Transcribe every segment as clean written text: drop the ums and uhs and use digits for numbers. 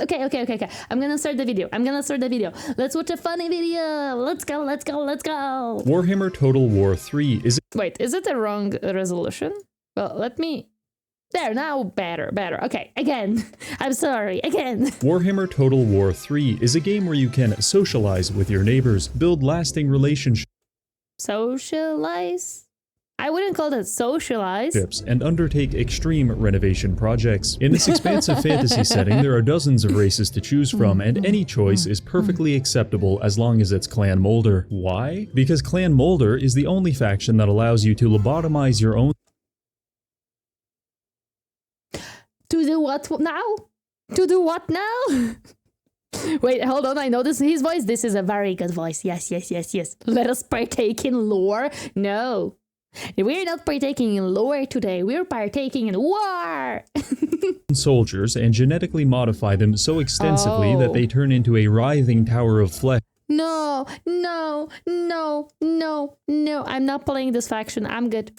Okay. I'm gonna start the video. Let's watch a funny video. Let's go. Warhammer Total War 3 is... Wait, is it the wrong resolution? Well, let me... There, now better. Okay, again. I'm sorry, again. Warhammer Total War 3 is a game where you can socialize with your neighbors, build lasting relationships, Socialize? I wouldn't call that socialize. and undertake extreme renovation projects. In this expansive fantasy setting, there are dozens of races to choose from, and any choice is perfectly acceptable as long as it's Clan Moulder. Why? Because Clan Moulder is the only faction that allows you to lobotomize your own... To do what now? Wait, hold on, I know this his voice. This is a very good voice. Yes. Let us partake in lore. No. We're not partaking in lore today. We're partaking in war. soldiers and genetically modify them so extensively that they turn into a writhing tower of flesh. No, I'm not playing this faction. I'm good.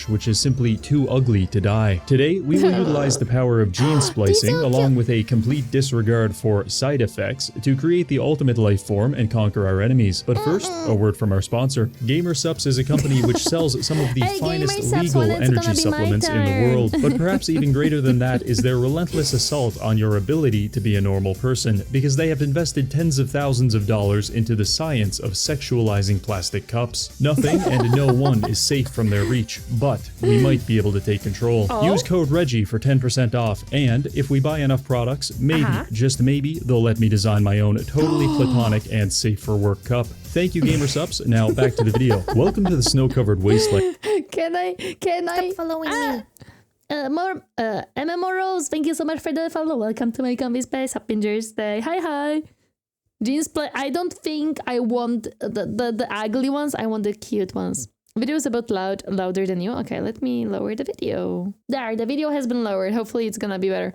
Which is simply too ugly to die. Today, we will utilize the power of gene splicing along with a complete disregard for side effects to create the ultimate life form and conquer our enemies. But first, a word from our sponsor. GamerSupps is a company which sells some of the finest legal energy supplements in the world. But perhaps even greater than that is their relentless assault on your ability to be a normal person, because they have invested tens of thousands of dollars into the science of sexualizing plastic cups. Nothing and no one is safe from their reach, but we might be able to take control. Use code Reggie for 10% off, and if we buy enough products, maybe, just maybe, they'll let me design my own totally platonic and safe for work cup. Thank you, GamerSupps. Now back to the video. Welcome to the snow-covered wasteland. Can I? Stop following me. MMOROs, thank you so much for the follow. Welcome to my comfy space. Happy Thursday. Hi. Jeans play. I don't think I want the ugly ones. I want the cute ones. Video is about louder than you. Okay, let me lower the video. There, the video has been lowered. Hopefully it's gonna be better.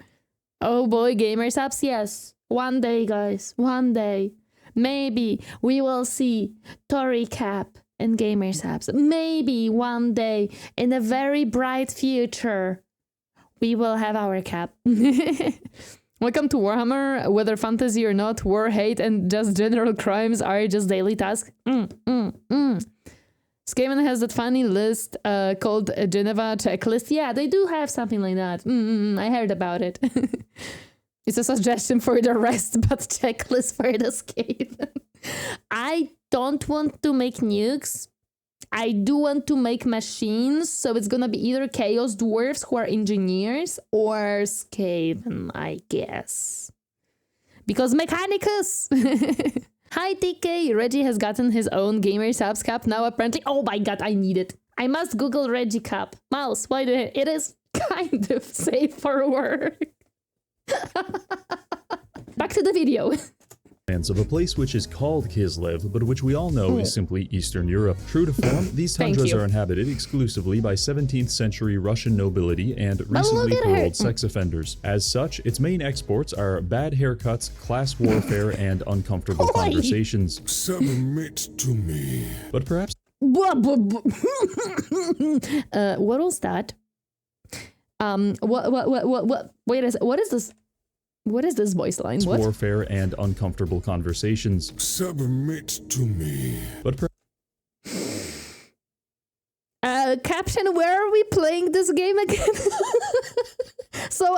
Oh boy, GamerSupps, yes. One day, guys. One day. Maybe we will see Tori Cap and GamerSupps. Maybe one day in a very bright future we will have our cap. Welcome to Warhammer. Whether fantasy or not, war, hate, and just general crimes are just daily tasks. Skaven has that funny list called a Geneva checklist. Yeah, they do have something like that. I heard about it. It's a suggestion for the rest, but checklist for the Skaven. I don't want to make nukes. I do want to make machines, so it's gonna be either Chaos Dwarves who are engineers or Skaven, I guess. Because Mechanicus! Hi TK! Reggie has gotten his own GamerSupps cap now apparently. Oh my god, I need it. I must Google Reggie cap. Mouse, why do it is kind of safe for work. Back to the video. Of a place which is called Kislev, but which we all know is simply Eastern Europe. True to form, these tundras are inhabited exclusively by 17th century Russian nobility and recently paroled sex offenders. As such, its main exports are bad haircuts, class warfare, and uncomfortable conversations. Submit to me. But perhaps... What was that? Wait a second, what is this? What is this voice line? What? Warfare and uncomfortable conversations. Submit to me. But Captain, where are we playing this game again? So,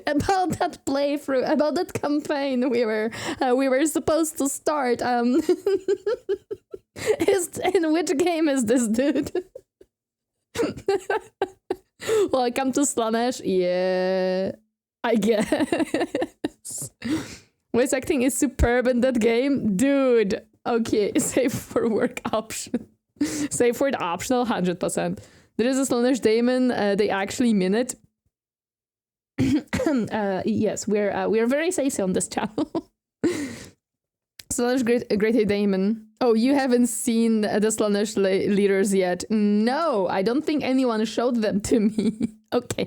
about that playthrough, about that campaign we were supposed to start, in which game is this dude? Welcome to Slaanesh. Yeah. I guess. Voice acting is superb in that game. Dude. Okay, save for work option. Save for the optional 100%. There is a Slaanesh daemon. They actually mean it. Yes, we're very sassy on this channel. Slaanesh great daemon. Oh, you haven't seen the Slaanesh leaders yet? No, I don't think anyone showed them to me. Okay,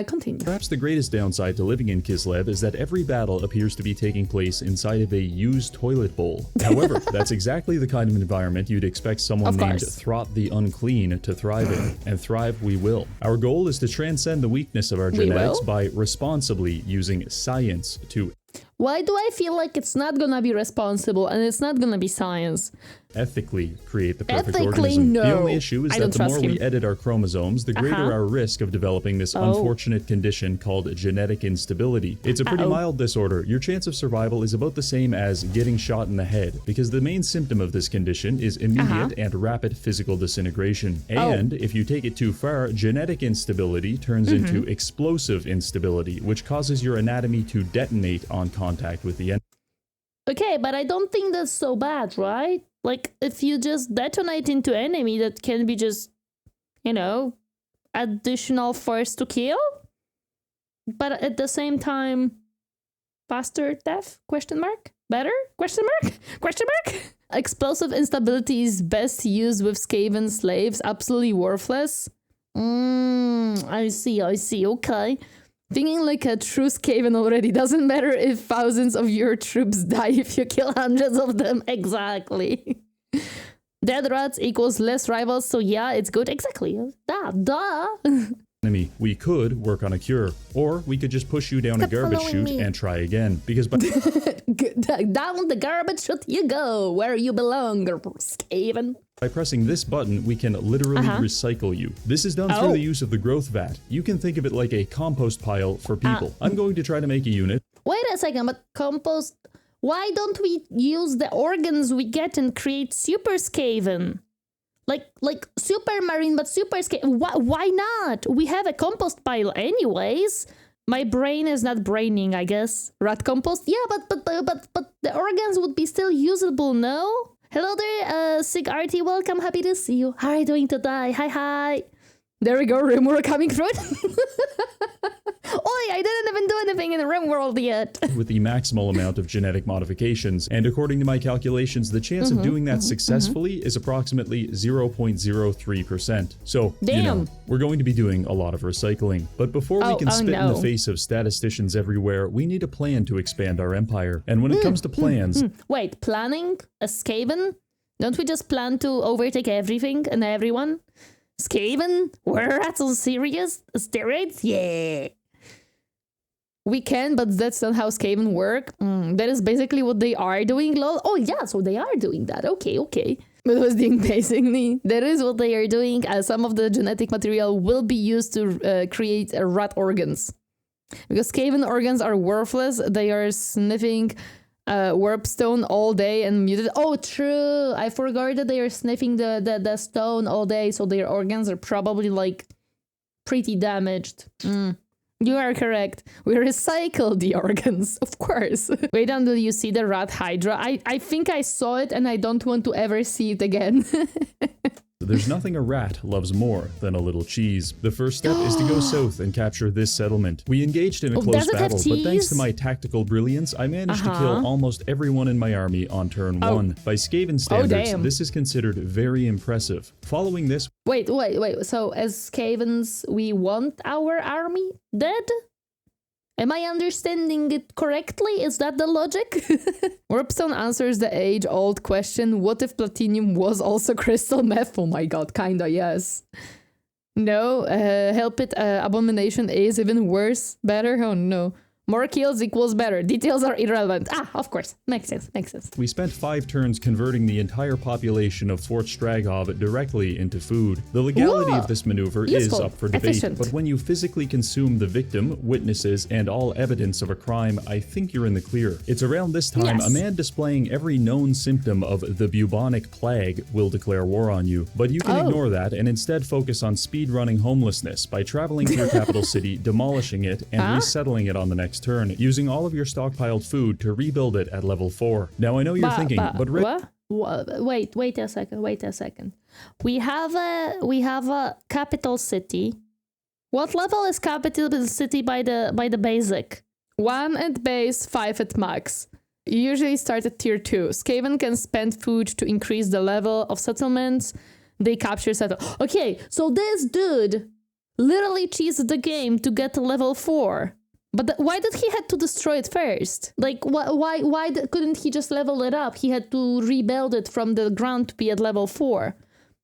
continue. Perhaps the greatest downside to living in Kislev is that every battle appears to be taking place inside of a used toilet bowl. However, that's exactly the kind of environment you'd expect someone named Throt the Unclean to thrive in, and thrive we will. Our goal is to transcend the weakness of our genetics by responsibly using science to... Why do I feel like it's not gonna be responsible and it's not gonna be science? Ethically create the perfect organism. No. The only issue is that the more we edit our chromosomes, the greater our risk of developing this unfortunate condition called genetic instability. It's a pretty mild disorder. Your chance of survival is about the same as getting shot in the head, because the main symptom of this condition is immediate and rapid physical disintegration. And if you take it too far, genetic instability turns into explosive instability, which causes your anatomy to detonate on contact with the enemy. Okay, but I don't think that's so bad, right? Like, if you just detonate into enemy, that can be just, you know, additional force to kill? But at the same time, faster death? Question mark? Better? Question mark? Question mark? Explosive instability is best used with Skaven slaves, absolutely worthless. I see, okay. Thinking like a true Skaven already. Doesn't matter if thousands of your troops die if you kill hundreds of them. Exactly. Dead rats equals less rivals, so yeah, it's good. Exactly. Duh. Enemy. We could work on a cure, or we could just push you down a garbage chute and try again, because by down the garbage chute you go, where you belong, Skaven. By pressing this button, we can literally recycle you. This is done through the use of the growth vat. You can think of it like a compost pile for people. I'm going to try to make a unit. Wait a second, but compost... Why don't we use the organs we get and create super Skaven? Like super marine, but super Skaven. Why not? We have a compost pile anyways. My brain is not braining, I guess. Rat compost? Yeah, but the organs would be still usable, no? Hello there, Sig Arty, welcome, happy to see you. How are you doing today? Hi. There we go, Rimura coming through. Oi, I didn't even do anything in the Rim world yet. With the maximal amount of genetic modifications, and according to my calculations, the chance of doing that successfully is approximately 0.03%. So, you know, we're going to be doing a lot of recycling. But before we can spit in the face of statisticians everywhere, we need a plan to expand our empire. And when it comes to plans... Wait, planning? A Skaven? Don't we just plan to overtake everything and everyone? Skaven? We're rats on serious? Steroids? Yeah. We can, but that's not how Skaven work. That is basically what they are doing, lol. Oh yeah, so they are doing that. Okay. But was doing basically. That is what they are doing. Some of the genetic material will be used to create rat organs. Because Skaven organs are worthless. They are sniffing warpstone all day and muted. Oh, true. I forgot that they are sniffing the stone all day, so their organs are probably like pretty damaged. You are correct. We recycle the organs, of course. Wait until you see the rat hydra. I think I saw it and I don't want to ever see it again. There's nothing a rat loves more than a little cheese. The first step is to go south and capture this settlement. We engaged in a close battle, but thanks to my tactical brilliance, I managed to kill almost everyone in my army on turn 1. By Skaven standards, this is considered very impressive. Following this... Wait. So as Skavens, we want our army dead? Am I understanding it correctly? Is that the logic? Warpstone answers the age-old question, what if platinum was also crystal meth? Oh my god, kinda, yes. No, help it, abomination is even worse. Better? Oh no. More kills equals better. Details are irrelevant. Of course. Makes sense. We spent 5 turns converting the entire population of Fort Straghov directly into food. The legality of this maneuver is up for debate, but when you physically consume the victim, witnesses, and all evidence of a crime, I think you're in the clear. It's around this time a man displaying every known symptom of the bubonic plague will declare war on you, but you can ignore that and instead focus on speedrunning homelessness by traveling to your capital city, demolishing it, and resettling it on the next turn, using all of your stockpiled food to rebuild it at level 4. Now I know you're thinking, but wait a second. We have a capital city. What level is capital city by the basic? 1 at base, 5 at max. You usually start at tier 2. Skaven can spend food to increase the level of settlements they capture settle. Okay, so this dude literally cheesed the game to get to level 4. But why did he had to destroy it first? Like, why couldn't he just level it up? He had to rebuild it from the ground to be at level 4.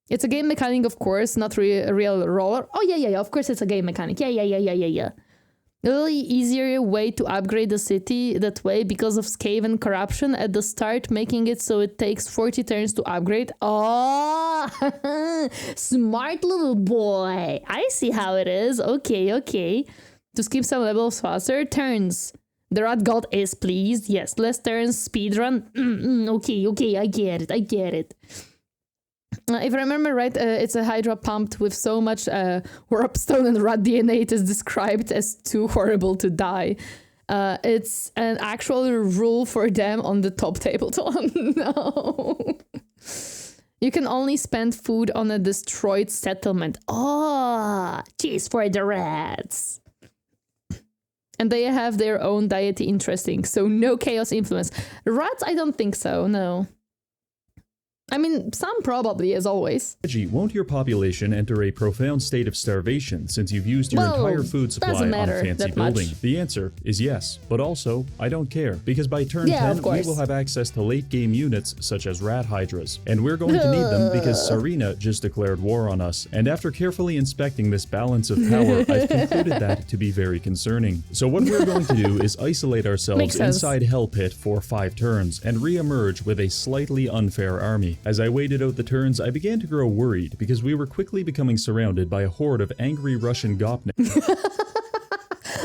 It's a game mechanic, of course, not a real roller. Oh, yeah, of course it's a game mechanic. Yeah. A really easier way to upgrade the city that way because of Skaven corruption at the start, making it so it takes 40 turns to upgrade. Oh, smart little boy. I see how it is. Okay. To skip some levels faster, turns. The Rat God is pleased. Yes, less turns, speedrun. Okay, I get it. If I remember right, it's a Hydra pumped with so much warpstone and rat DNA it is described as too horrible to die. It's an actual rule for them on the top table. Oh, no. You can only spend food on a destroyed settlement. Oh, cheese for the rats. And they have their own deity, interesting. So no chaos influence. Rats, I don't think so, no. I mean, some probably, as always. Reggie, won't your population enter a profound state of starvation since you've used your entire food supply on a fancy building? The answer is yes, but also, I don't care, because by turn 10, we will have access to late-game units such as rat hydras, and we're going to need them because Sarina just declared war on us, and after carefully inspecting this balance of power, I've concluded that to be very concerning. So what we're going to do is isolate ourselves inside Hell Pit for 5 turns, and re-emerge with a slightly unfair army. As I waited out the turns, I began to grow worried because we were quickly becoming surrounded by a horde of angry Russian gopniks.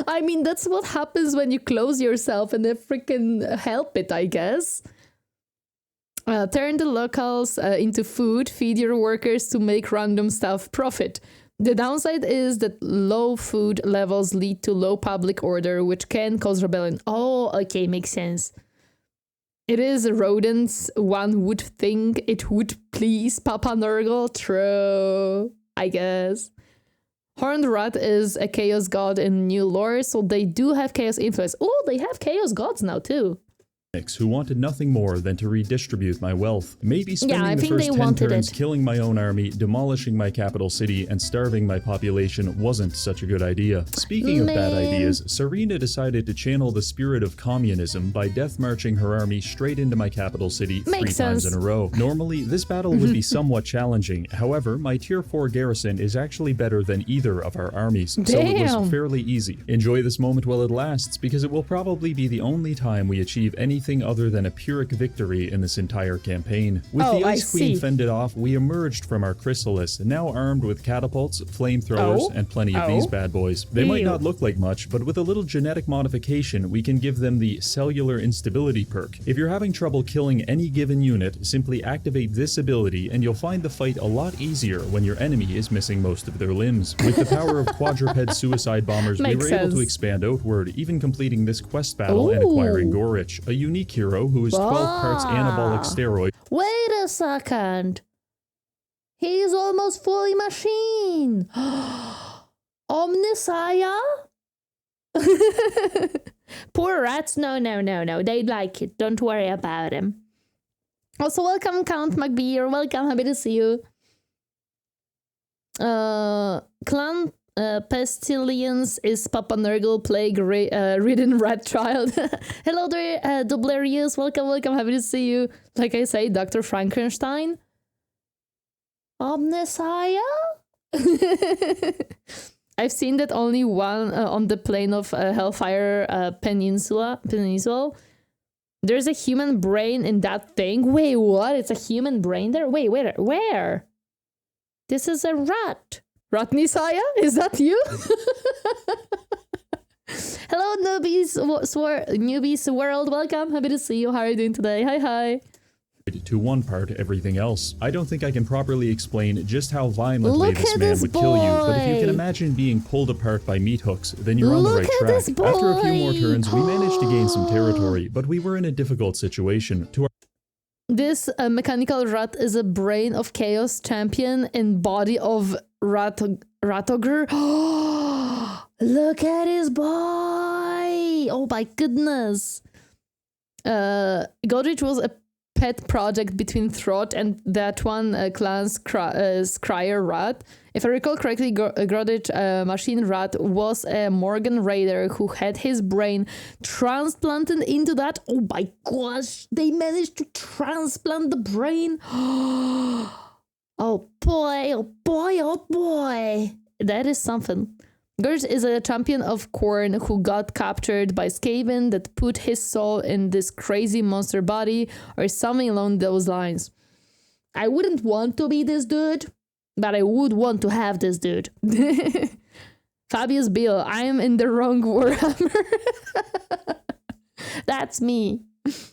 I mean, that's what happens when you close yourself in a freaking hell pit, I guess. Turn the locals into food, feed your workers to make random stuff profit. The downside is that low food levels lead to low public order, which can cause rebellion. Oh, okay, makes sense. It is rodents, one would think it would please Papa Nurgle. True, I guess. Horned Rat is a chaos god in new lore, so they do have chaos influence. Oh, they have chaos gods now too. Who wanted nothing more than to redistribute my wealth. Maybe spending the first 10 turns killing my own army, demolishing my capital city, and starving my population wasn't such a good idea. Speaking of bad ideas, Sarina decided to channel the spirit of communism by death marching her army straight into my capital city 3 times in a row. Normally, this battle would be somewhat challenging. However, my tier 4 garrison is actually better than either of our armies, so it was fairly easy. Enjoy this moment while it lasts, because it will probably be the only time we achieve anything other than a Pyrrhic victory in this entire campaign. With the Ice Queen fended off, we emerged from our chrysalis, now armed with catapults, flamethrowers, and plenty of these bad boys. They might not look like much, but with a little genetic modification, we can give them the cellular instability perk. If you're having trouble killing any given unit, simply activate this ability and you'll find the fight a lot easier when your enemy is missing most of their limbs. With the power of quadruped suicide bombers, we were able to expand outward, even completing this quest battle and acquiring Gorich, a unique hero who is 12 parts anabolic steroid. Wait a second. He's almost fully machine. OMNISSIAH? Poor rats. No. They like it. Don't worry about him. Also, welcome, Count McBeer. Welcome. Happy to see you. Clan Pestilence is Papa Nurgle plague ridden rat child. Hello there, Dublerius. Welcome. Happy to see you. Like I say, Dr. Frankenstein. OMNISSIAH? I've seen that only one on the plane of Hellfire Peninsula. There's a human brain in that thing. Wait, what? It's a human brain there? Wait, where? This is a rat. Ratnisaya? Is that you? Hello, newbies world. Welcome. Happy to see you. How are you doing today? Hi. To one part everything else. I don't think I can properly explain just how violently this man would kill you, but if you can imagine being pulled apart by meat hooks, then you're on the right track. After a few more turns, we managed to gain some territory, but we were in a difficult situation. This mechanical rat is a brain of chaos champion in body of Ratogr. Look at his boy! Oh my goodness! Godrich was a pet project between Throt and that one clan's Scryer rat. If I recall correctly, Grodich Machine Rat was a Morgan Raider who had his brain transplanted into that. Oh my gosh, they managed to transplant the brain. Oh boy, oh boy, oh boy. That is something. Grodich is a champion of Khorne who got captured by Skaven that put his soul in this crazy monster body or something along those lines. I wouldn't want to be this dude, but I would want to have this dude. Fabius Bill, I am in the wrong Warhammer. That's me.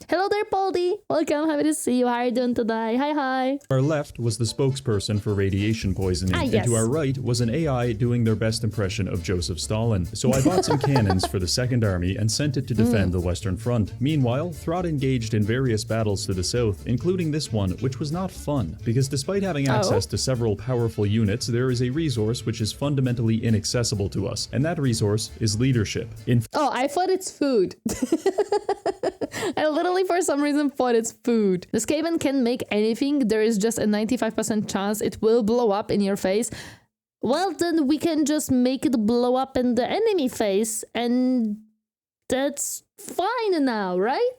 Hello there, Poldy. Welcome, happy to see you. How are you doing today? Hi. To our left was the spokesperson for radiation poisoning, yes. and to our right was an AI doing their best impression of Joseph Stalin. So I bought some cannons for the Second Army and sent it to defend the Western Front. Meanwhile, Throt engaged in various battles to the south, including this one, which was not fun, because despite having access to several powerful units, there is a resource which is fundamentally inaccessible to us, and that resource is leadership. I thought it's food. I literally, for some reason, thought it's food. The Skaven can make anything. There is just a 95% chance it will blow up in your face. Well, then we can just make it blow up in the enemy face, and that's fine now, right?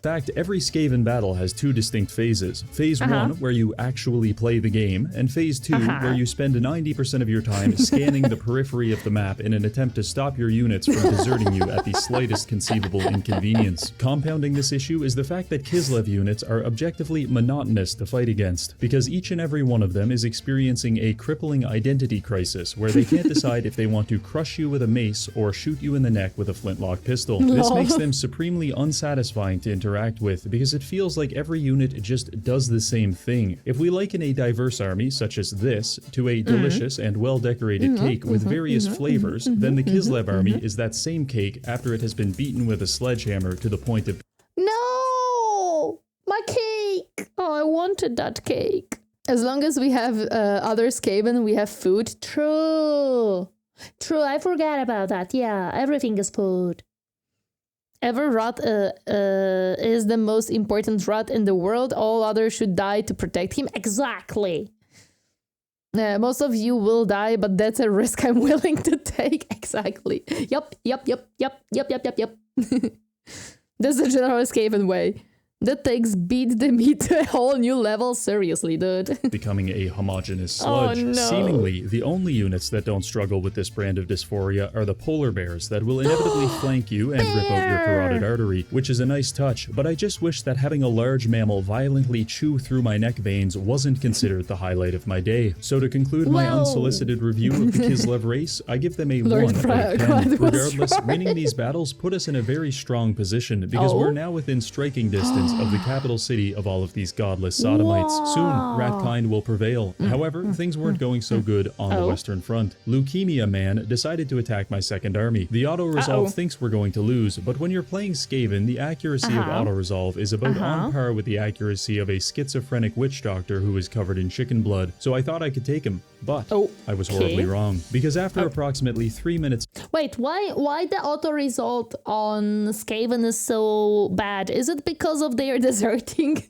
In fact, every Skaven battle has two distinct phases. Phase 1, where you actually play the game, and Phase 2, where you spend 90% of your time scanning the periphery of the map in an attempt to stop your units from deserting you at the slightest conceivable inconvenience. Compounding this issue is the fact that Kislev units are objectively monotonous to fight against, because each and every one of them is experiencing a crippling identity crisis, where they can't decide if they want to crush you with a mace or shoot you in the neck with a flintlock pistol. This makes them supremely unsatisfying to interact with, because it feels like every unit just does the same thing. If we liken a diverse army, such as this, to a delicious and well-decorated cake with various flavors, then the Kislev army is that same cake after it has been beaten with a sledgehammer to the point of... No! My cake! Oh, I wanted that cake. As long as we have other Skaven, we have food. True, I forgot about that. Yeah, everything is food. Every rat is the most important rat in the world. All others should die to protect him. Exactly. Most of you will die, but that's a risk I'm willing to take. Exactly. Yup. That's the general Skaven way. That takes beat the meat to a whole new level. Seriously, dude. Becoming a homogeneous sludge. Oh, no. Seemingly, the only units that don't struggle with this brand of dysphoria are the polar bears that will inevitably flank you and rip out your carotid artery, which is a nice touch, but I just wish that having a large mammal violently chew through my neck veins wasn't considered the highlight of my day. So to conclude my unsolicited review of the Kislev race, I give them a 1 out of 10. Regardless, winning these battles put us in a very strong position, because we're now within striking distance of the capital city of all of these godless sodomites. Soon, Ratkind will prevail. However, things weren't going so good on the Western Front. Leukemia Man decided to attack my second army. The auto-resolve thinks we're going to lose, but when you're playing Skaven, the accuracy of auto-resolve is about on par with the accuracy of a schizophrenic witch doctor who is covered in chicken blood, so I thought I could take him. But I was horribly wrong, because after approximately 3 minutes... Wait, why the auto-result on Skaven is so bad? Is it because of their deserting?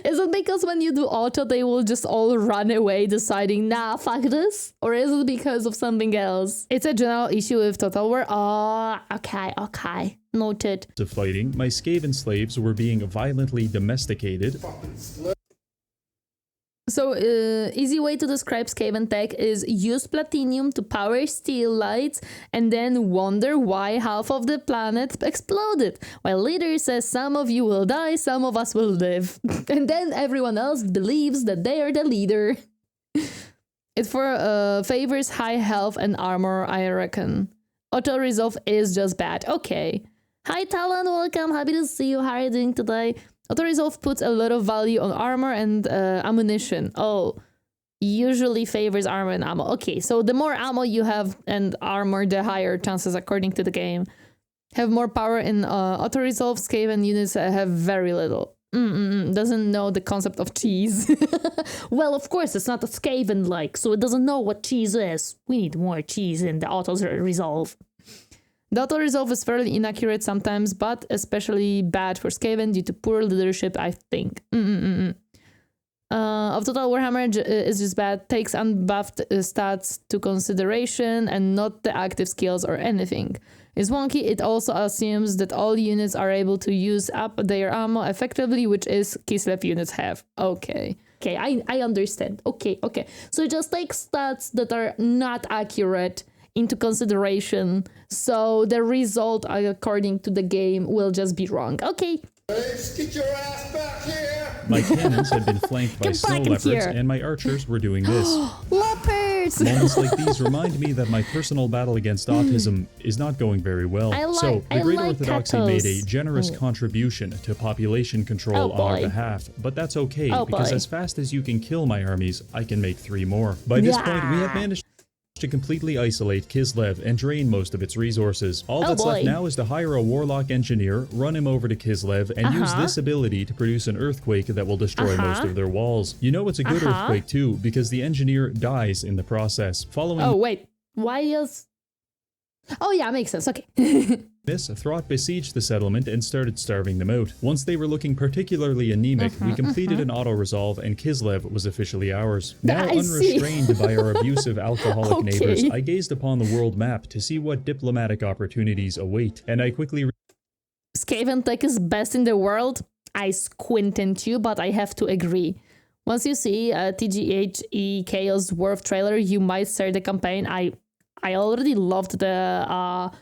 Is it because when you do auto, they will just all run away deciding, nah, fuck this? Or is it because of something else? It's a general issue with Total War. Oh, okay. Noted. ...of fighting, my Skaven slaves were being violently domesticated. So, easy way to describe Skaven tech is use platinum to power steel lights and then wonder why half of the planet exploded. While leader says some of you will die, some of us will live. And then everyone else believes that they are the leader. It favors high health and armor, I reckon. Auto-resolve is just bad. Okay. Hi Talon, welcome, happy to see you. How are you doing today? Auto-resolve puts a lot of value on armor and ammunition. Oh, usually favors armor and ammo. Okay, so the more ammo you have and armor, the higher chances according to the game. Have more power in auto-resolve. Skaven units have very little. Doesn't know the concept of cheese. Well, of course, it's not a Skaven-like, so it doesn't know what cheese is. We need more cheese in the auto-resolve. The auto-resolve is fairly inaccurate sometimes, but especially bad for Skaven due to poor leadership, I think. of total Warhammer is just bad, takes unbuffed stats to consideration and not the active skills or anything. It's wonky. It also assumes that all units are able to use up their ammo effectively, which is Kislev units have. Okay, I understand. Okay. So just take stats that are not accurate into consideration, so the result according to the game will just be wrong. Okay. Let's get your ass back here! My cannons had been flanked by snow leopards, and my archers were doing this. Leopards! Moments like these remind me that my personal battle against autism is not going very well. So, the Great Orthodoxy made a generous contribution to population control on our behalf, but that's okay, because as fast as you can kill my armies, I can make 3 more. By this point, we have managed to completely isolate Kislev and drain most of its resources. All that's left now is to hire a warlock engineer, run him over to Kislev, and use this ability to produce an earthquake that will destroy most of their walls. You know it's a good earthquake too, because the engineer dies in the process. Following why is... Oh yeah, makes sense, okay. this, Throt besieged the settlement and started starving them out. Once they were looking particularly anemic, we completed an auto-resolve and Kislev was officially ours. Now unrestrained by our abusive alcoholic neighbors, I gazed upon the world map to see what diplomatic opportunities await, and I quickly... Skaven tech is best in the world? I squint into you, but I have to agree. Once you see a TGHE Chaos Dwarf trailer, you might start the campaign. I already loved the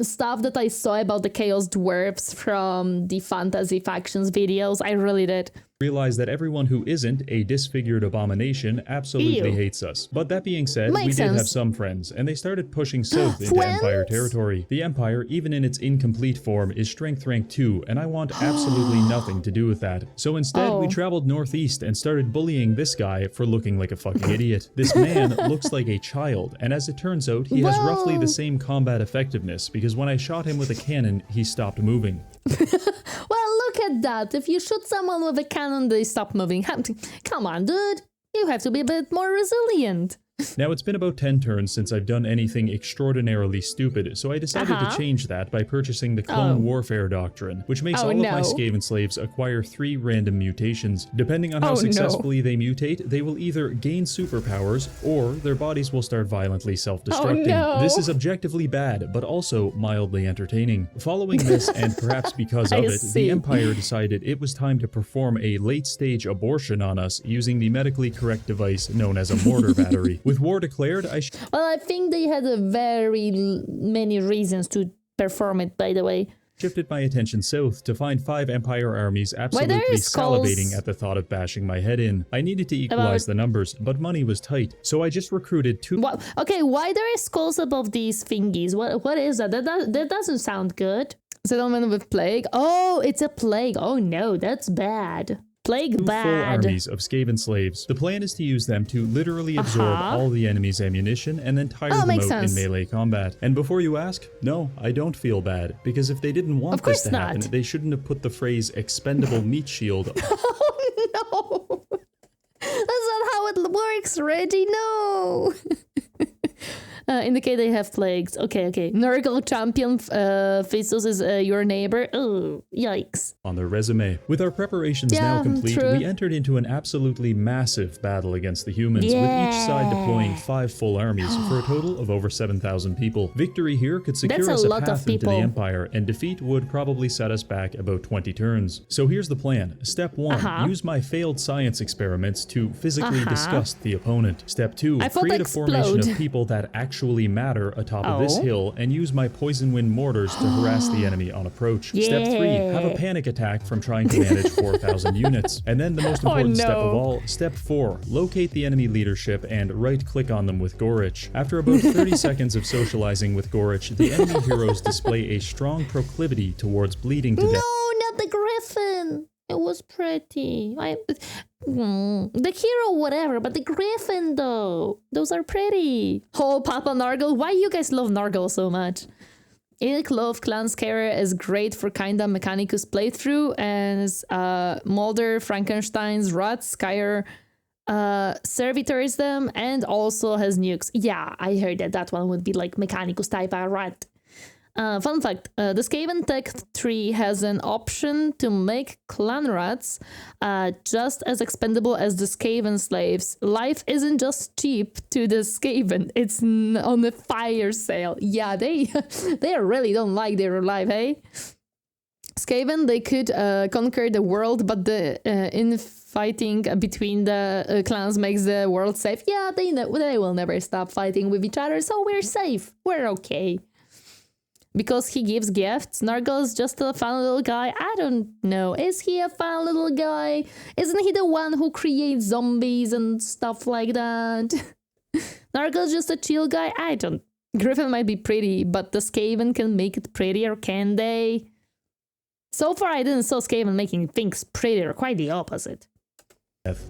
stuff that I saw about the Chaos Dwarfs from the Fantasy Factions videos. I really did. Realize that everyone who isn't a disfigured abomination absolutely hates us. But that being said, we did have some friends, and they started pushing south into Empire territory. The Empire, even in its incomplete form, is strength rank 2, and I want absolutely nothing to do with that. So instead, we traveled northeast and started bullying this guy for looking like a fucking idiot. This man looks like a child, and as it turns out, he has roughly the same combat effectiveness, because when I shot him with a cannon, he stopped moving. Well, look at that. If you shoot someone with a cannon, they stop moving. Come on, dude. You have to be a bit more resilient. Now, it's been about 10 turns since I've done anything extraordinarily stupid, so I decided to change that by purchasing the Clone Warfare Doctrine, which makes all of my Skaven slaves acquire 3 random mutations. Depending on how successfully they mutate, they will either gain superpowers, or their bodies will start violently self-destructing. This is objectively bad, but also mildly entertaining. Following this, and perhaps because of it, the Empire decided it was time to perform a late-stage abortion on us using the medically correct device known as a mortar battery. With war declared, well, I think they had very many reasons to perform it, by the way. Shifted my attention south to find 5 Empire armies absolutely salivating at the thought of bashing my head in. I needed to equalize the numbers, but money was tight, so I just recruited 2... Okay, why there is skulls above these thingies? What is that? That doesn't sound good. Settlement with plague? Oh, it's a plague. Oh no, that's bad. Plague bad. 2 full armies of Skaven slaves. The plan is to use them to literally absorb all the enemy's ammunition and then tire them out in melee combat. And before you ask, no, I don't feel bad, because if they didn't want this to happen, they shouldn't have put the phrase expendable meat shield. Oh no! That's not how it works, Reggie, no! Indicate they have plagues. Okay. Nurgle champion Festus is your neighbor. Oh, yikes. On their resume. With our preparations now complete, we entered into an absolutely massive battle against the humans, with each side deploying 5 full armies for a total of over 7,000 people. Victory here could secure us a path into the Empire, and defeat would probably set us back about 20 turns. So here's the plan. Step 1, use my failed science experiments to physically disgust the opponent. Step 2, create a formation of people that actually matter atop of this hill and use my poison wind mortars to harass the enemy on approach. Step 3, have a panic attack from trying to manage 4,000 units. And then the most important step of all, step 4, locate the enemy leadership and right-click on them with Gorich. After about 30 seconds of socializing with Gorich, the enemy heroes display a strong proclivity towards bleeding to death. No, not the griffin! It was pretty. The hero, whatever, but the griffin, though. Those are pretty. Oh, Papa Nurgle. Why you guys love Nurgle so much? Ilk Love Clan Scarer is great for kinda Mechanicus playthrough, and Mulder, Frankenstein's Rat, Skyer, servitors them, and also has nukes. Yeah, I heard that one would be like Mechanicus type rat. Fun fact, the Skaven tech tree has an option to make clan rats just as expendable as the Skaven slaves. Life isn't just cheap to the Skaven, it's on the fire sale. Yeah, they really don't like their life, hey? Skaven, they could conquer the world, but the infighting between the clans makes the world safe. Yeah, they will never stop fighting with each other, so we're safe. We're okay. Because he gives gifts. Nurgle is just a fun little guy. I don't know. Is he a fun little guy? Isn't he the one who creates zombies and stuff like that? Nurgle is just a chill guy. I don't. Griffin might be pretty, but the Skaven can make it prettier, can they? So far, I didn't saw Skaven making things prettier. Quite the opposite.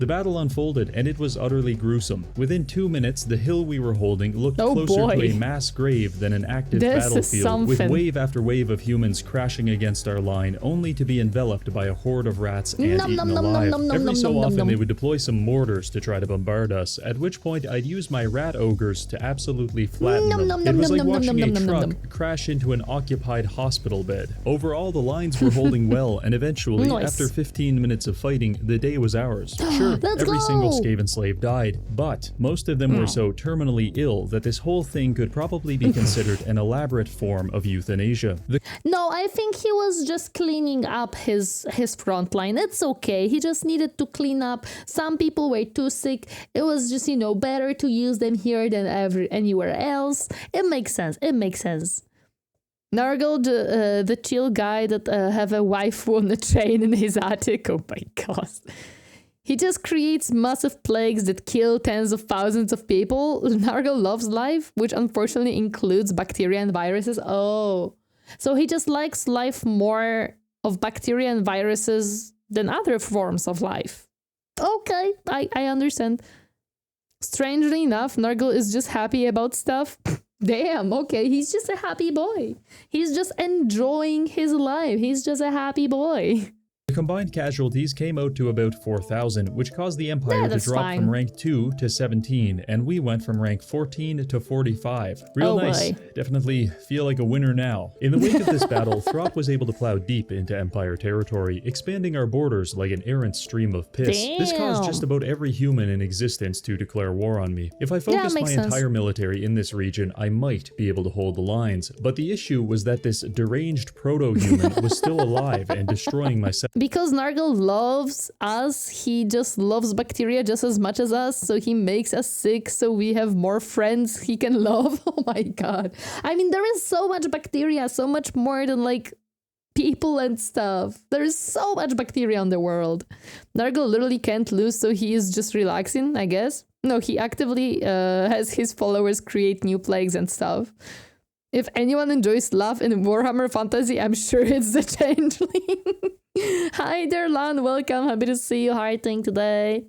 The battle unfolded, and it was utterly gruesome. Within 2 minutes, the hill we were holding looked closer to a mass grave than an active battlefield, with wave after wave of humans crashing against our line, only to be enveloped by a horde of rats and eaten alive. Every so often, they would deploy some mortars to try to bombard us, at which point I'd use my rat ogres to absolutely flatten them. It was like watching a truck crash into an occupied hospital bed. Overall, the lines were holding well, and eventually, after 15 minutes of fighting, the day was ours. Sure, every single Skaven slave died, but most of them were so terminally ill that this whole thing could probably be considered an elaborate form of euthanasia. No, I think he was just cleaning up his front line. It's okay. He just needed to clean up. Some people were too sick. It was just, you know, better to use them here than anywhere else. It makes sense. It makes sense. Nurgle, the chill guy that have a waifu on the train in his attic. Oh my god. He just creates massive plagues that kill tens of thousands of people. Nurgle loves life, which unfortunately includes bacteria and viruses. Oh, so he just likes life more of bacteria and viruses than other forms of life. Okay, I understand. Strangely enough, Nurgle is just happy about stuff. Damn, okay, he's just a happy boy. He's just enjoying his life. He's just a happy boy. The combined casualties came out to about 4,000, which caused the Empire to drop from rank 2 to 17, and we went from rank 14 to 45. Real nice. Definitely feel like a winner now. In the wake of this battle, Throp was able to plow deep into Empire territory, expanding our borders like an errant stream of piss. Damn. This caused just about every human in existence to declare war on me. If I focused my entire military in this region, I might be able to hold the lines, but the issue was that this deranged proto-human was still alive and destroying my Because Nurgle loves us, he just loves bacteria just as much as us, so he makes us sick so we have more friends he can love. Oh my god. I mean, there is so much bacteria, so much more than like people and stuff. There is so much bacteria in the world. Nurgle literally can't lose, so he is just relaxing, I guess. No, he actively has his followers create new plagues and stuff. If anyone enjoys love in Warhammer Fantasy, I'm sure it's the Changeling. Hi there, Lan. Welcome. Happy to see you. How are you doing today?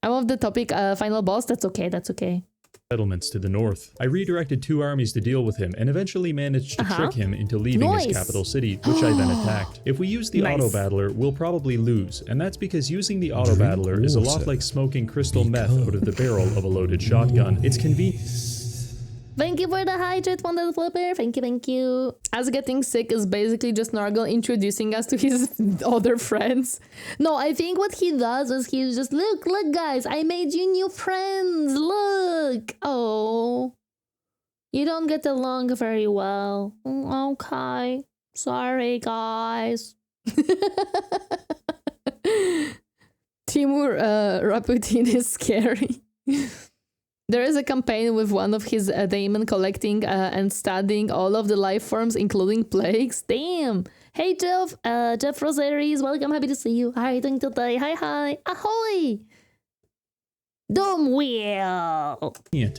I'm off the topic final boss. That's okay. That's okay. Settlements to the north. I redirected 2 armies to deal with him and eventually managed to trick him into leaving his capital city, which I then attacked. If we use the auto-battler, we'll probably lose, and that's because using the auto-battler is a lot like smoking crystal meth out of the barrel of a loaded shotgun. It's convenient. Thank you for the hydrate, Wonder Flipper. Thank you, thank you. Us getting sick is basically just Nurgle introducing us to his other friends. No, I think what he does is he's just, look, guys, I made you new friends. Look. Oh, you don't get along very well. Okay. Sorry, guys. Timur Raputin is scary. There is a campaign with one of his daemon collecting and studying all of the life forms, including plagues. Damn! Hey, Jeff! Jeff Rosaries, welcome, happy to see you. How are you doing today? Hi! Ahoy! Doom wheel!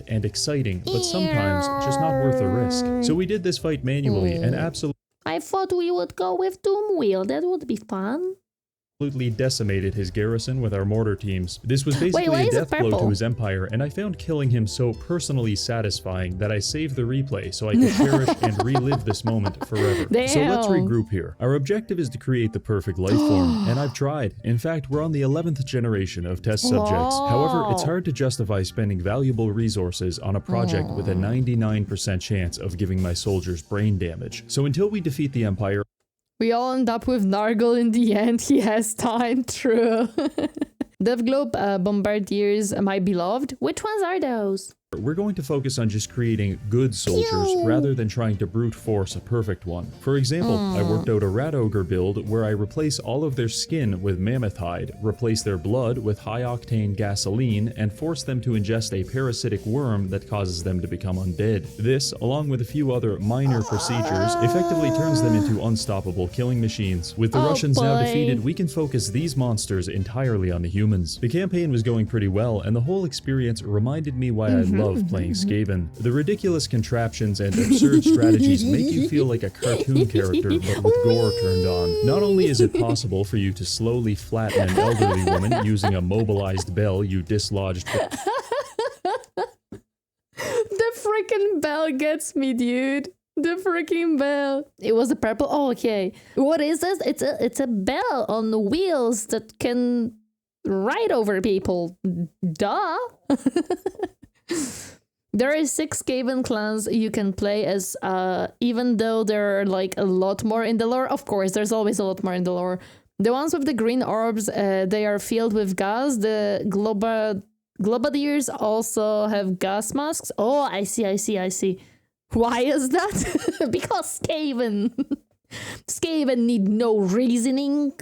And exciting, but sometimes just not worth the risk. So we did this fight manually, and absolutely... I thought we would go with Doom wheel. That would be fun. absolutely decimated his garrison with our mortar teams. This was basically why a is it death blow purple? to his empire, and I found killing him so personally satisfying that I saved the replay so I could cherish and relive this moment forever. So let's Damn. regroup here. Our objective is to create the perfect life form, and I've tried. In fact, we're on the 11th generation of test subjects. However, it's hard to justify spending valuable resources on a project with a 99% chance of giving my soldiers brain damage. So until we defeat the empire, We all end up with Nurgle in the end. He has time, true. Devglobe Bombardiers, my beloved. Which ones are those? we're going to focus on just creating good soldiers rather than trying to brute force a perfect one. For example, I worked out a rat ogre build where I replace all of their skin with mammoth hide, replace their blood with high-octane gasoline, and force them to ingest a parasitic worm that causes them to become undead. This, along with a few other minor procedures, effectively turns them into unstoppable killing machines. With the Russians now defeated, we can focus these monsters entirely on the humans. The campaign was going pretty well, and the whole experience reminded me why I love playing Skaven. The ridiculous contraptions and absurd strategies make you feel like a cartoon character, but with gore turned on. Not only is it possible for you to slowly flatten an elderly woman using a mobilized bell you dislodged. The freaking bell gets me, dude. The freaking bell. It was a purple. Oh, okay. What is this? It's a bell on the wheels that can ride over people. Duh. There are 6 Skaven clans you can play as, even though there are like a lot more in the lore. Of course, there's always a lot more in the lore. The ones with the green orbs, they are filled with gas. The Globadiers also have gas masks. Oh, I see. Why is that? Because Skaven. Skaven need no reasoning.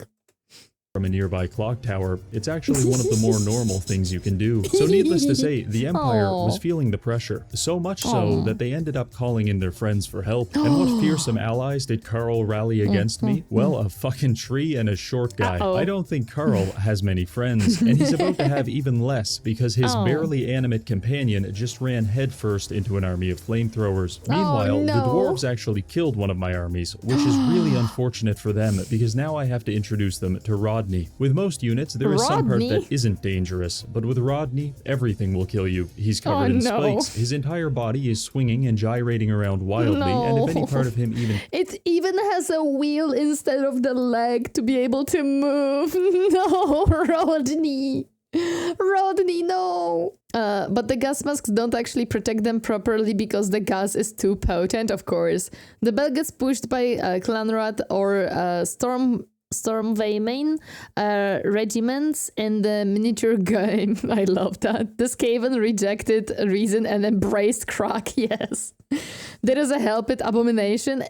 From a nearby clock tower, it's actually one of the more normal things you can do. So needless to say, the Empire was feeling the pressure, so much so that they ended up calling in their friends for help. And what fearsome allies did Carl rally against me? Well, a fucking tree and a short guy. I don't think Carl has many friends, and he's about to have even less because his barely animate companion just ran headfirst into an army of flamethrowers. Meanwhile, the dwarves actually killed one of my armies, which is really unfortunate for them because now I have to introduce them to Rodney. With most units, there is some part that isn't dangerous, but with Rodney, everything will kill you. He's covered in spikes, his entire body is swinging and gyrating around wildly, and if any part of him even... It even has a wheel instead of the leg to be able to move. No, Rodney. Rodney, no. But the gas masks don't actually protect them properly because the gas is too potent, of course. The bell gets pushed by Clanrat or Stormvaymain regiments in the miniature game. I love that. The Skaven rejected reason and embraced crack, yes. There is a help it abomination.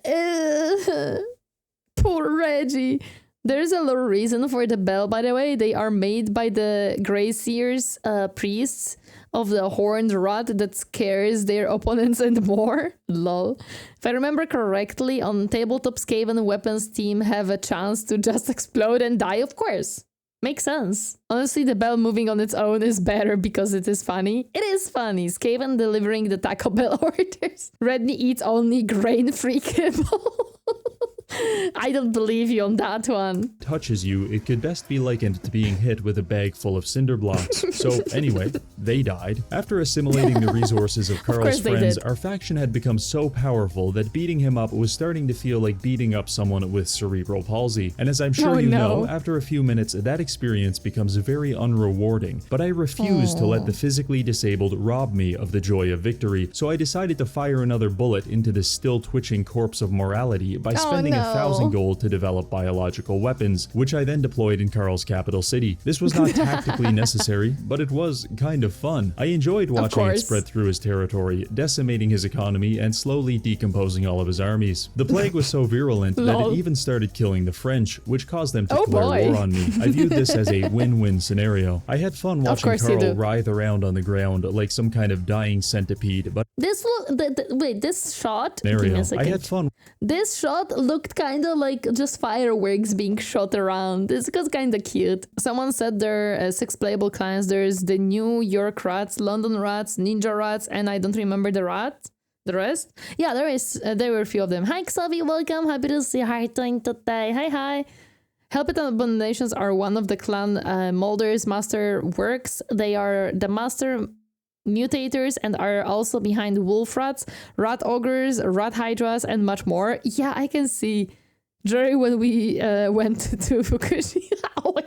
Poor Reggie. There is a little reason for the bell, by the way. They are made by the Grey Seers priests of the horned rat that scares their opponents and more. Lol. If I remember correctly, on tabletop Skaven weapons team have a chance to just explode and die, of course. Makes sense. Honestly, the bell moving on its own is better because it is funny. It is funny. Skaven delivering the Taco Bell orders. Redney eats only grain-free kibble. I don't believe you on that one. Touches you, it could best be likened to being hit with a bag full of cinder blocks. So anyway, they died. After assimilating the resources of Carl's friends, our faction had become so powerful that beating him up was starting to feel like beating up someone with cerebral palsy. And as I'm sure you know, after a few minutes, that experience becomes very unrewarding. But I refuse to let the physically disabled rob me of the joy of victory, so I decided to fire another bullet into the still twitching corpse of morality by spending 1,000 gold to develop biological weapons, which I then deployed in Carl's capital city. This was not tactically necessary, but it was kind of fun. I enjoyed watching it spread through his territory, decimating his economy and slowly decomposing all of his armies. The plague was so virulent that it even started killing the French, which caused them to declare war on me. I viewed this as a win-win scenario. I had fun watching Carl writhe around on the ground like some kind of dying centipede, but this this shot. I had fun. This shot looked kind of like just fireworks being shot around. This was kind of cute. Someone said there are 6 playable clans. There's the New York Rats, London Rats, Ninja Rats, and I don't remember the rest. Yeah, there were a few of them. Hi Xavi, welcome. Happy to see how you're doing today. Hi. Helpet and Abominations are one of the clan Molder's master works. They are the master mutators and are also behind wolf rats, rat ogres, rat hydras, and much more. Yeah, I can see Jerry when we went to Fukushima.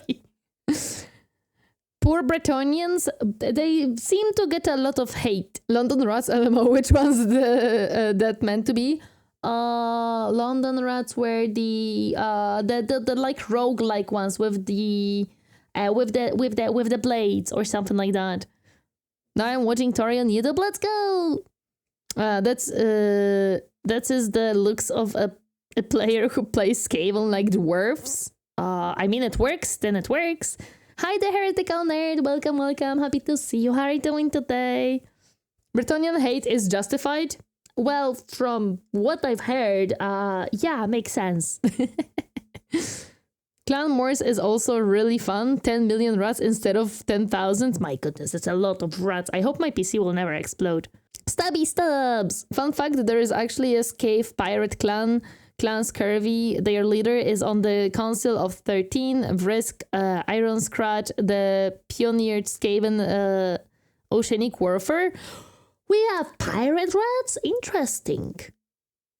Poor Bretonians, they seem to get a lot of hate. London Rats, LMO, which one's that meant to be? London Rats were the like roguelike ones with the blades or something like that. Now I'm watching Tori on YouTube. Let's go. That is the looks of a player who plays Skaven like dwarfs. I mean, it works. Then it works. Hi, the heretical nerd. Welcome, welcome. Happy to see you. How are you doing today? Bretonian hate is justified. Well, from what I've heard, yeah, makes sense. Clan Morse is also really fun. 10 million rats instead of 10,000. My goodness, it's a lot of rats. I hope my PC will never explode. Stubby Stubs! Fun fact, there is actually a Scave pirate clan. Clan Scurvy. Their leader is on the Council of 13. Vrisk, Iron Scratch, the pioneered Skaven Oceanic Warfare. We have pirate rats? Interesting.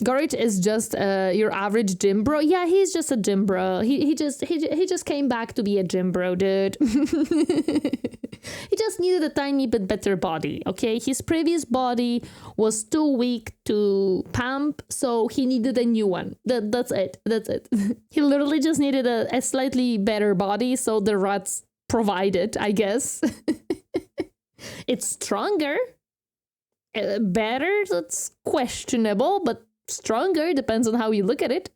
Gorich is just your average gym bro. Yeah, he's just a gym bro. He just came back to be a gym bro, dude. He just needed a tiny bit better body, okay? His previous body was too weak to pump, so he needed a new one. That's it. He literally just needed a slightly better body, so the rats provided, I guess. It's stronger. Better, that's questionable, but stronger depends on how you look at it.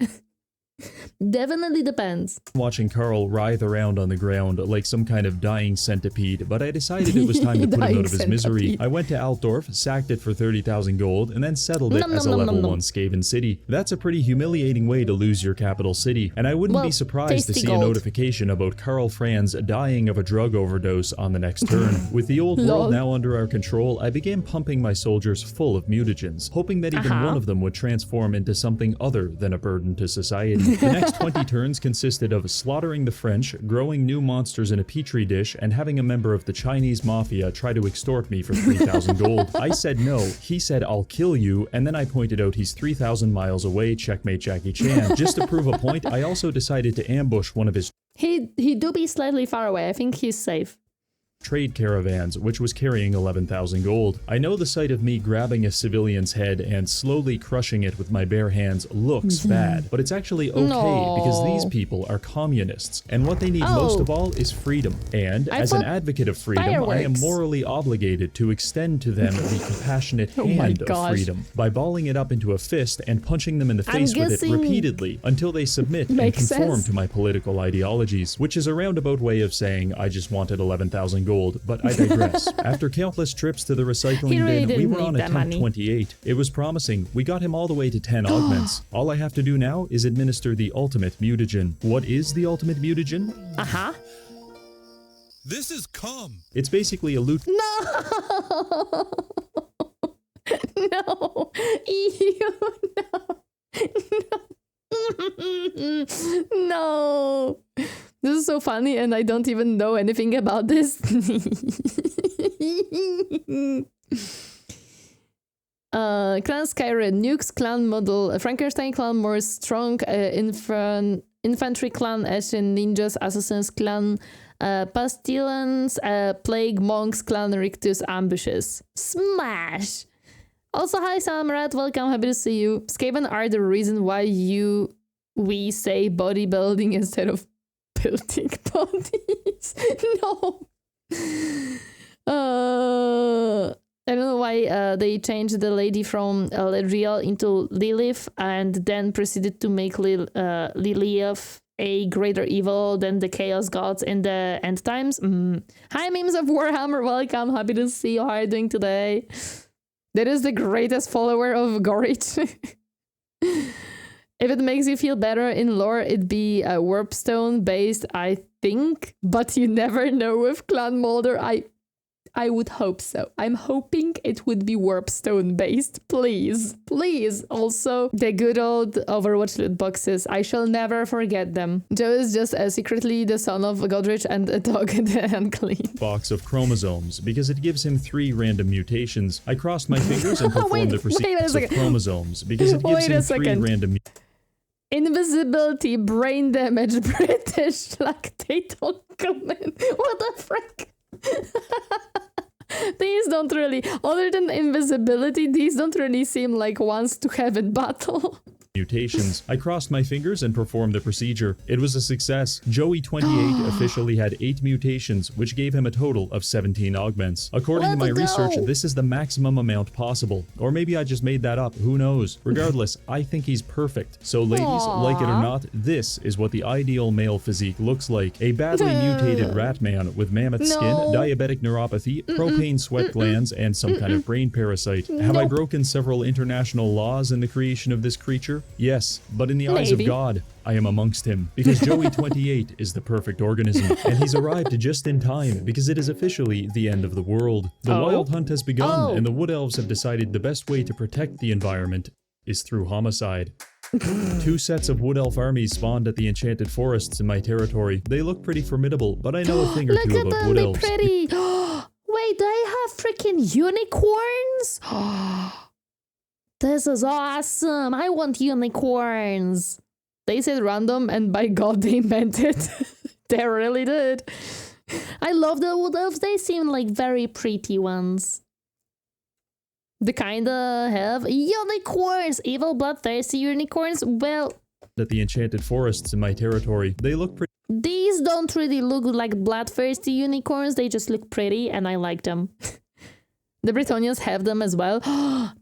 Definitely depends. Watching Carl writhe around on the ground like some kind of dying centipede, but I decided it was time to put him out of his misery. I went to Altdorf, sacked it for 30,000 gold, and then settled it as a level 1 Skaven city. That's a pretty humiliating way to lose your capital city, and I wouldn't be surprised to see a notification about Karl Franz dying of a drug overdose on the next turn. With the old world now under our control, I began pumping my soldiers full of mutagens, hoping that even one of them would transform into something other than a burden to society. The next 20 turns consisted of slaughtering the French, growing new monsters in a petri dish, and having a member of the Chinese mafia try to extort me for 3,000 gold. I said no, he said I'll kill you, and then I pointed out he's 3,000 miles away, checkmate Jackie Chan. Just to prove a point, I also decided to ambush one of his He do be slightly far away. I think he's safe. trade caravans, which was carrying 11,000 gold. I know the sight of me grabbing a civilian's head and slowly crushing it with my bare hands looks bad, but it's actually okay because these people are communists, and what they need most of all is freedom. And as an advocate of freedom, I am morally obligated to extend to them the compassionate hand of freedom by balling it up into a fist and punching them in the face with it repeatedly until they submit and conform to my political ideologies, which is a roundabout way of saying I just wanted 11,000 gold. But I digress. After countless trips to the recycling bin, we were on attempt 28. It was promising. We got him all the way to 10 augments. All I have to do now is administer the ultimate mutagen. What is the ultimate mutagen? This is cum. It's basically a loot. No! No! Ew, no! No! This is so funny and I don't even know anything about this. Clan Skyrim, Nukes clan model, Frankenstein clan more strong, infantry clan, Ashen ninjas, assassins clan, Pestilence, plague monks clan, rictus ambushes. Smash! Also, hi Samrat, welcome, happy to see you. Skaven are the reason why we say bodybuilding instead of building bodies. No. I don't know why they changed the lady from Ledriel into Lilith and then proceeded to make Lilith a greater evil than the Chaos Gods in the end times. Hi memes of Warhammer, welcome, happy to see you. How are you doing today? That is the greatest follower of Gorich. If it makes you feel better in lore, it'd be a warpstone based, I think. But you never know with Clan Molder. I would hope so. I'm hoping it would be warpstone based. Please. Please. Also, the good old Overwatch loot boxes. I shall never forget them. Joe is just secretly the son of Godrich and a dog the unclean. Box of chromosomes because it gives him 3 random mutations. I crossed my fingers and performed the procedure of chromosomes because it gives him 3 random invisibility, brain damage, British lactate on comment. What the frick? These don't really, other than invisibility, these don't really seem like ones to have in battle. Mutations. I crossed my fingers and performed the procedure. It was a success. Joey28 officially had 8 mutations, which gave him a total of 17 augments. According to my research, this is the maximum amount possible. Or maybe I just made that up, who knows? Regardless, I think he's perfect. So ladies, like it or not, this is what the ideal male physique looks like. A badly mutated rat man with mammoth skin, diabetic neuropathy, propane sweat glands, and some kind of brain parasite. Have I broken several international laws in the creation of this creature? Yes, but in the eyes of God, I am amongst him, because Joey28 is the perfect organism, and he's arrived just in time, because it is officially the end of the world. The wild hunt has begun, and the wood elves have decided the best way to protect the environment is through homicide. 2 sets of wood elf armies spawned at the enchanted forests in my territory. They look pretty formidable, but I know a thing or two about wood elves. Pretty. Wait, they have freaking unicorns? This is awesome. I want unicorns. They said random, and by God, they meant it. They really did. I love the wood elves. They seem like very pretty ones. They kinda have unicorns. Evil, bloodthirsty unicorns. Well, at the enchanted forests in my territory, they look pretty. These don't really look like bloodthirsty unicorns. They just look pretty, and I like them. The Bretonians have them as well.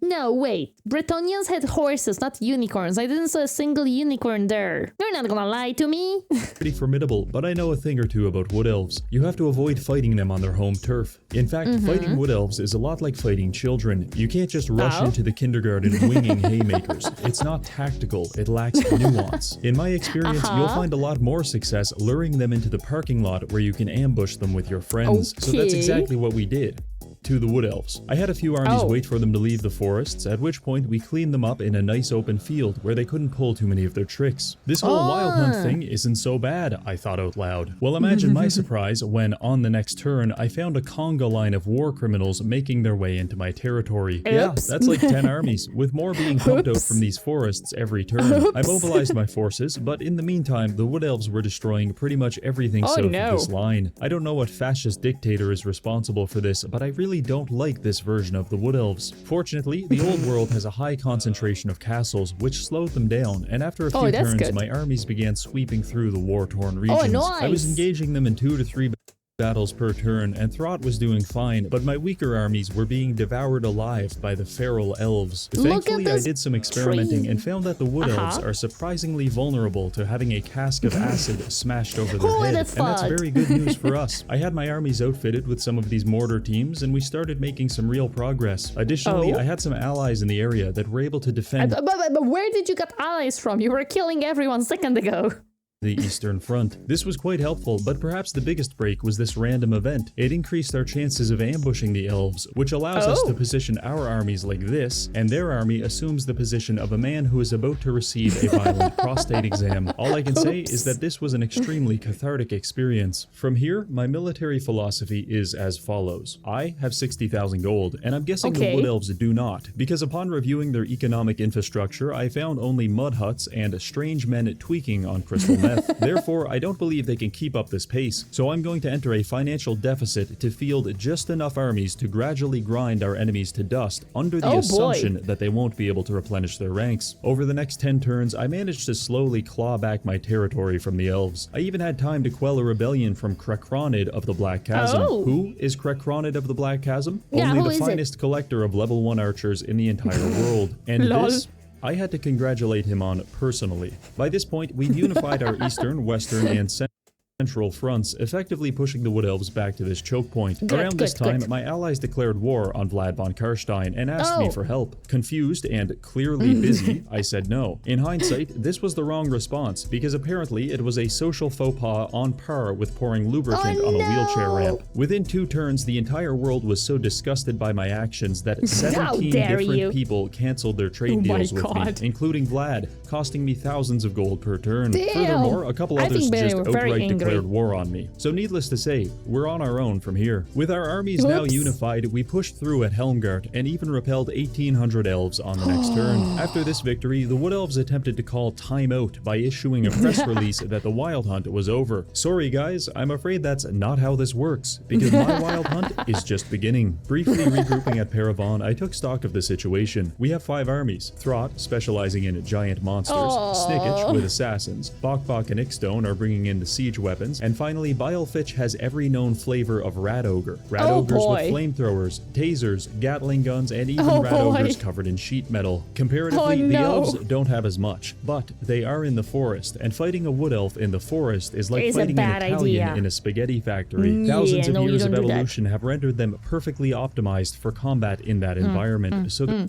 No, wait. Bretonians had horses, not unicorns. I didn't see a single unicorn there. You're not gonna lie to me. Pretty formidable, but I know a thing or two about wood elves. You have to avoid fighting them on their home turf. In fact, fighting wood elves is a lot like fighting children. You can't just rush into the kindergarten winging haymakers. It's not tactical. It lacks nuance. In my experience, you'll find a lot more success luring them into the parking lot where you can ambush them with your friends. So that's exactly what we did. To the wood elves. I had a few armies wait for them to leave the forests, at which point we cleaned them up in a nice open field where they couldn't pull too many of their tricks. This whole wild hunt thing isn't so bad, I thought out loud. Well, imagine my surprise when, on the next turn, I found a conga line of war criminals making their way into my territory. Yeah, that's like 10 armies, with more being pumped out from these forests every turn. I mobilized my forces, but in the meantime, the wood elves were destroying pretty much everything south of this line. I don't know what fascist dictator is responsible for this, but I really don't like this version of the wood elves. Fortunately, the old world has a high concentration of castles, which slowed them down, and after a few turns, my armies began sweeping through the war-torn regions. I was engaging them in 2 to 3 battles per turn, and Throt was doing fine, but my weaker armies were being devoured alive by the feral elves. Thankfully, I did some experimenting and found that the wood elves are surprisingly vulnerable to having a cask of acid smashed over their head, and that's very good news for us. I had my armies outfitted with some of these mortar teams, and we started making some real progress. Additionally, I had some allies in the area that were able to defend. But where did you get allies from? You were killing everyone a second ago. The Eastern Front. This was quite helpful, but perhaps the biggest break was this random event. It increased our chances of ambushing the elves, which allows us to position our armies like this, and their army assumes the position of a man who is about to receive a violent prostate exam. All I can say is that this was an extremely cathartic experience. From here, my military philosophy is as follows. I have 60,000 gold, and I'm guessing the wood elves do not, because upon reviewing their economic infrastructure, I found only mud huts and strange men tweaking on crystal meth. Therefore, I don't believe they can keep up this pace, so I'm going to enter a financial deficit to field just enough armies to gradually grind our enemies to dust under the assumption that they won't be able to replenish their ranks. Over the next 10 turns, I managed to slowly claw back my territory from the elves. I even had time to quell a rebellion from Khorne of the Black Chasm. Who is Khorne of the Black Chasm? Only the finest collector of level 1 archers in the entire world. And this I had to congratulate him on personally. By this point, we've unified our eastern, western, and central central fronts, effectively pushing the Wood Elves back to this choke point. Around this time, my allies declared war on Vlad von Karstein and asked me for help. Confused and clearly busy, I said no. In hindsight, this was the wrong response, because apparently it was a social faux pas on par with pouring lubricant on a wheelchair ramp. Within 2 turns, the entire world was so disgusted by my actions that 17 different people cancelled their trade deals with me, including Vlad, costing me thousands of gold per turn. Furthermore, a couple others just outright declared war on me. So needless to say, we're on our own from here. With our armies now unified, we pushed through at Helmgart and even repelled 1,800 elves on the next turn. After this victory, the Wood Elves attempted to call time out by issuing a press release that the Wild Hunt was over. Sorry guys, I'm afraid that's not how this works, because my Wild Hunt is just beginning. Briefly regrouping at Paravon, I took stock of the situation. We have 5 armies. Throt, specializing in giant monsters. Snicketch with assassins. Bok and Ixstone are bringing in the siege weapons. And finally, Bilefitch has every known flavor of Rat Ogre. Rat Ogres with flamethrowers, tasers, Gatling guns, and even Rat Ogres covered in sheet metal. Comparatively, the elves don't have as much, but they are in the forest, and fighting a Wood Elf in the forest is like fighting an Italian in a spaghetti factory. Thousands of years of evolution have rendered them perfectly optimized for combat in that environment, so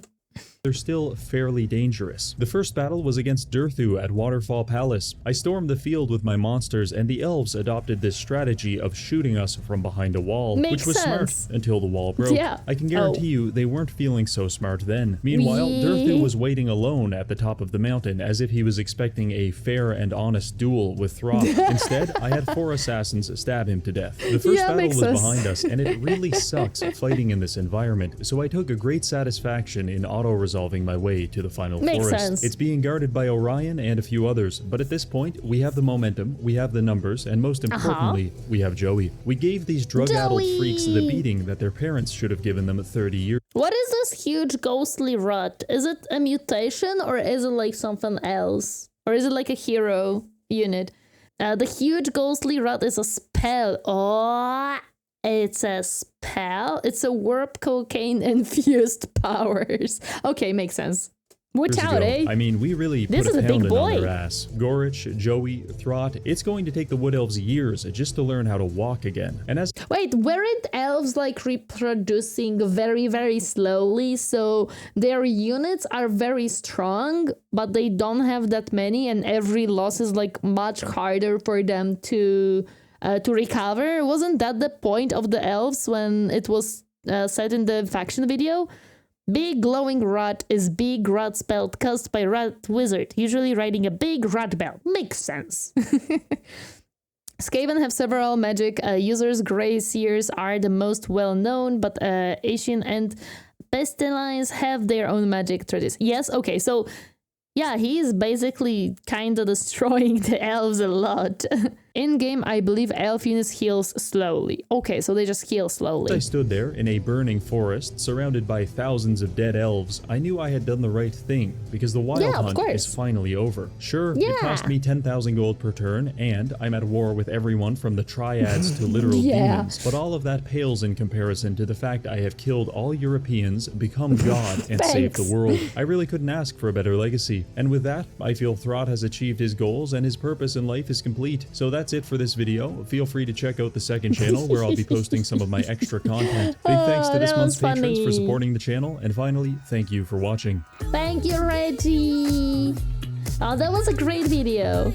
they're still fairly dangerous. The first battle was against Durthu at Waterfall Palace. I stormed the field with my monsters, and the elves adopted this strategy of shooting us from behind a wall, which was smart until the wall broke. I can guarantee you they weren't feeling so smart then. Meanwhile, Durthu was waiting alone at the top of the mountain as if he was expecting a fair and honest duel with Throp. Instead, I had 4 assassins stab him to death. The first battle was behind us, and it really sucks fighting in this environment, so I took a great satisfaction in auto-resolving my way to the final forest. It's being guarded by Orion and a few others, but at this point, we have the momentum, we have the numbers, and most importantly, we have Joey. We gave these drug-addled freaks the beating that their parents should have given them 30 years. What is this huge ghostly rot? Is it a mutation or is it like something else? Or is it like a hero unit? The huge ghostly rot is a spell. Oh, it's a spell? It's a warp cocaine infused powers. Okay, makes sense. Watch out, eh? I mean, we really put a pounding on their ass. Gorich, Joey, Throt, it's going to take the Wood Elves years just to learn how to walk again. And as— Wait, weren't elves like reproducing very, very slowly? So their units are very strong, but they don't have that many, and every loss is like much harder for them to recover. Wasn't that the point of the elves when it was said in the faction video? Big glowing rat is big rat spell cast by rat wizard, usually riding a big rat bell. Makes sense. Skaven have several magic users. Grey Seers are the most well known, but Ashen and Pestilence have their own magic tradition. Yes, okay, so yeah, he is basically kind of destroying the elves a lot. In-game, I believe elf units heals slowly. Okay, so they just heal slowly. As I stood there in a burning forest, surrounded by thousands of dead elves, I knew I had done the right thing, because the Wild Hunt is finally over. Sure, it cost me 10,000 gold per turn, and I'm at war with everyone from the Triads to literal demons, but all of that pales in comparison to the fact I have killed all Europeans, become God, and saved the world. I really couldn't ask for a better legacy. And with that, I feel Throt has achieved his goals and his purpose in life is complete. So that's it for this video. Feel free to check out the second channel where I'll be posting some of my extra content. Big thanks to this month's patrons for supporting the channel, and finally, thank you for watching. Thank you, Reggie. Oh, that was a great video.